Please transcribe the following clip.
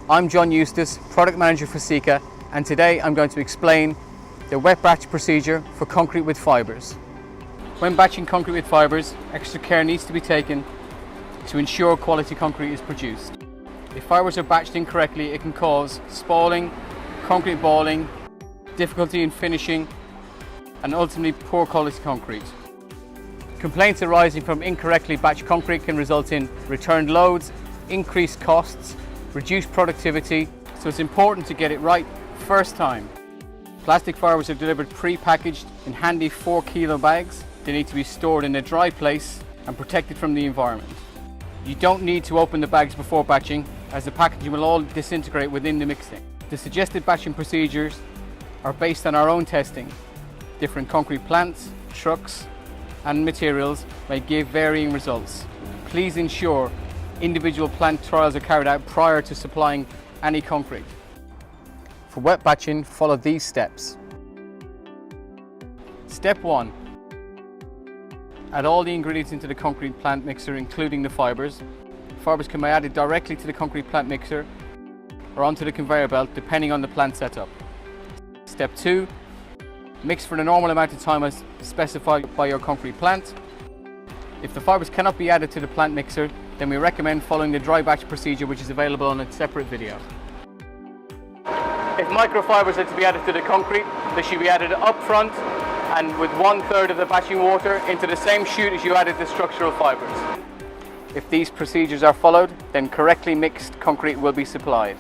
I'm John Eustace, Product Manager for Sika, and today I'm going to explain the wet batch procedure for concrete with fibres. When batching concrete with fibres, extra care needs to be taken to ensure quality concrete is produced. If fibres are batched incorrectly, it can cause spalling, concrete balling, difficulty in finishing, and ultimately poor quality concrete. Complaints arising from incorrectly batched concrete can result in returned loads, increased costs, reduced productivity, so it's important to get it right first time. Plastic fibres are delivered pre-packaged in handy 4-kilo bags. They need to be stored in a dry place and protected from the environment. You don't need to open the bags before batching, as the packaging will all disintegrate within the mixing. The suggested batching procedures are based on our own testing. Different concrete plants, trucks and materials may give varying results. Please ensure individual plant trials are carried out prior to supplying any concrete. For wet batching, follow these steps. Step 1. Add all the ingredients into the concrete plant mixer, including the fibres. Fibres can be added directly to the concrete plant mixer or onto the conveyor belt, depending on the plant setup. Step 2. Mix for the normal amount of time as specified by your concrete plant. If the fibres cannot be added to the plant mixer, then we recommend following the dry batch procedure, which is available on a separate video. If microfibres are to be added to the concrete, they should be added up front and with 1/3 of the batching water into the same chute as you added the structural fibres. If these procedures are followed, then correctly mixed concrete will be supplied.